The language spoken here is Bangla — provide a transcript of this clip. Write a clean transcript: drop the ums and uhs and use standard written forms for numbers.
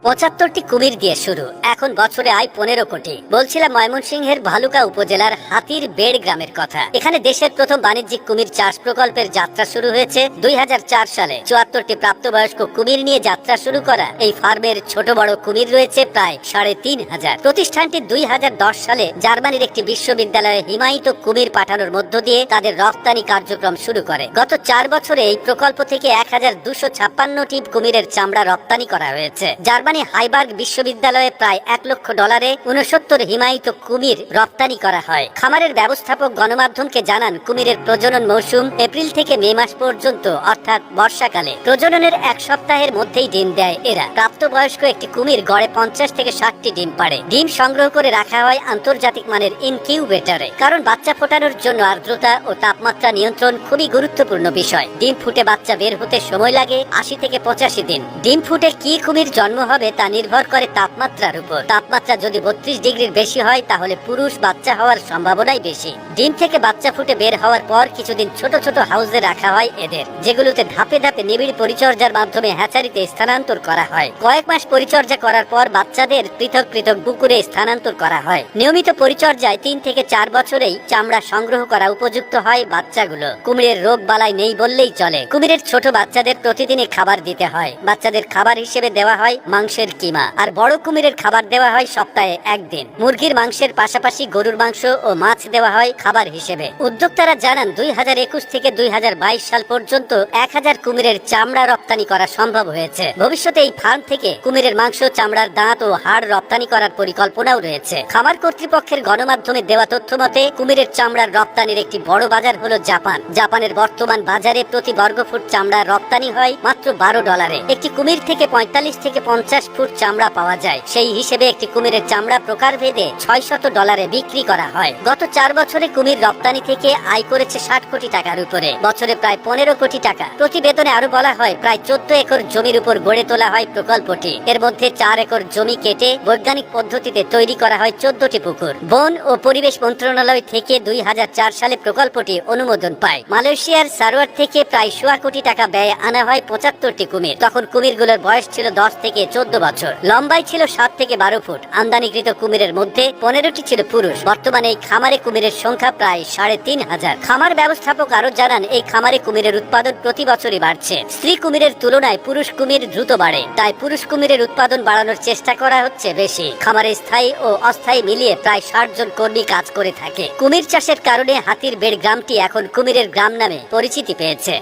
৭৫টি কুমির দিয়ে শুরু, এখন বছরে আয় ১৫ কোটি। বলছিলাম ময়মনসিংহের ভালুকা উপজেলার হাতির বেড় গ্রামের কথা। এখানে দেশের প্রথম বাণিজ্যিক কুমির চাষ প্রকল্পের যাত্রা শুরু হয়েছে ২০০৪ সালে। ৭৪টি প্রাপ্তবয়স্ক কুমির নিয়ে যাত্রা শুরু করা এই ফার্মের ছোট বড় কুমির রয়েছে প্রায় ৩৫০০। প্রতিষ্ঠানটি ২০১০ সালে জার্মানির একটি বিশ্ববিদ্যালয়ে হিমায়িত কুমির পাঠানোর মধ্য দিয়ে তাদের রপ্তানি কার্যক্রম শুরু করে। গত ৪ বছরে এই প্রকল্প থেকে ১,২৫৬টি কুমিরের চামড়া রপ্তানি করা হয়েছে। জার্মানি হাইবার্গ বিশ্ববিদ্যালয়ে প্রায় $১ লক্ষ ৬৯ হিমায়িত কুমির রপ্তানি করা হয়। খামারের ব্যবস্থাপক গণমাধ্যমকে জানান, কুমিরের প্রজনন মৌসুম এপ্রিল থেকে মে মাস পর্যন্ত, অর্থাৎ বর্ষাকালে। প্রজননের ১ সপ্তাহের মধ্যেই ডিম দেয় এরা। প্রাপ্তবয়স্ক একটি কুমির গড়ে ৫০ থেকে ৬০টি ডিম পাড়ে। ডিম সংগ্রহ করে রাখা হয় আন্তর্জাতিক মানের ইনকিউবেটরে, কারণ বাচ্চা ফোটানোর জন্য আর্দ্রতা ও তাপমাত্রা নিয়ন্ত্রণ খুবই গুরুত্বপূর্ণ বিষয়। ডিম ফুটে বাচ্চা বের হতে সময় লাগে ৮০ থেকে ৮৫ দিন। ডিম ফুটে কি কুমির জন্ম হবে তা নির্ভর করে তাপমাত্রার উপর। তাপমাত্রা যদি ৩২ ডিগ্রির বেশি হয় তাহলে পুরুষ বাচ্চা হওয়ার সম্ভাবনাই বেশি। ডিম থেকে বাচ্চা ফুটে বের হওয়ার পর কিছুদিন ছোট ছোট হাউসে রাখা হয় এদের, যেগুলোতে ধাপে ধাপে নিবিড় পরিচর্যার মাধ্যমে হ্যাচারিতে স্থানান্তর করা হয়। কয়েক মাস পরিচর্যা করার পর বাচ্চাদের পৃথক পৃথক পুকুরে স্থানান্তর করা হয়। নিয়মিত পরিচর্যায় ৩ থেকে ৪ বছরেই চামড়া সংগ্রহ করা উপযুক্ত হয় বাচ্চাগুলো। কুমিরের রোগ বালাই নেই বললেই চলে। কুমিরের ছোট বাচ্চাদের প্রতিদিনই খাবার দিতে হয়। বাচ্চাদের খাবার হিসেবে দেওয়া হয় মাংসের কিমা, আর বড় কুমিরের খাবার দেওয়া হয় সপ্তাহে ১ দিন। মুরগির মাংসের পাশাপাশি গরুর মাংস ও মাছ দেওয়া হয় খাবার হিসেবে। উদ্যোক্তারা জানান, ২০২১ থেকে ২০২২ সাল পর্যন্ত ১,০০০ কুমিরের চামড়া রপ্তানি করা সম্ভব হয়েছে। ভবিষ্যতে এই ফার্ম থেকে কুমিরের মাংস, চামড়ার দাঁত ও হাড় রপ্তানি করার পরিকল্পনাও রয়েছে। খামার কর্তৃপক্ষের গণমাধ্যমে দেওয়া তথ্য মতে, কুমিরের চামড়ার রপ্তানির একটি বড় বাজার হলো জাপান। জাপানের বর্তমান বাজারে প্রতি বর্গফুট চামড়া রপ্তানি হয় মাত্র $১২। একটি কুমির থেকে ৪৫ থেকে ৫০ ফুট চামড়া পাওয়া যায়। সেই হিসেবে একটি কুমিরের চামড়া প্রকারভেদে $৬০০ বিক্রি করা হয়। গত ৪ বছরে কুমির রপ্তানি থেকে আয় করেছে ৬০ কোটি টাকার উপরে, বছরে প্রায় ১৫ কোটি টাকা। প্রতিবেদনে আরো বলা হয়, প্রায় ১৪ একর জমির উপর গড়ে তোলা হয় প্রকল্পটি। এর মধ্যে ৪ একর জমি কেটে বৈজ্ঞানিক পদ্ধতিতে তৈরি করা হয় ১৪টি পুকুর। বন ও পরিবেশ মন্ত্রণালয় থেকে ২০০৪ সালে প্রকল্পটি অনুমোদন পায়। মালয়েশিয়ার সারোয়ার থেকে প্রায় ১০০ কোটি টাকা ব্যয়ে আনা হয় ৭৫টি কুমির। তখন কুমিরগুলোর বয়স ছিল ১০ থেকে ১৪ বছর। লম্বাই ছিল ৭ থেকে ১২ ফুট। আমদানিকৃত কুমিরের মধ্যে ১৫টি ছিল পুরুষ। বর্তমানে এই খামারে কুমিরের সংখ্যা প্রায় ৩৫০০। খামার ব্যবস্থাপক আরো জানান, এই খামারে কুমিরের উৎপাদন প্রতি বছরই বাড়ছে। স্ত্রী কুমিরের তুলনায় পুরুষ কুমির দ্রুত বাড়ে, তাই পুরুষ কুমিরের উৎপাদন বাড়ানোর চেষ্টা করা হচ্ছে বেশি। খামারে স্থায়ী ও অস্থায়ী মিলিয়ে প্রায় ৬০ জন কর্মী কাজ করে থাকে। কুমির চাষের কারণে হাতির বেড় গ্রামটি এখন কুমিরের গ্রাম নামে পরিচিতি পেয়েছে।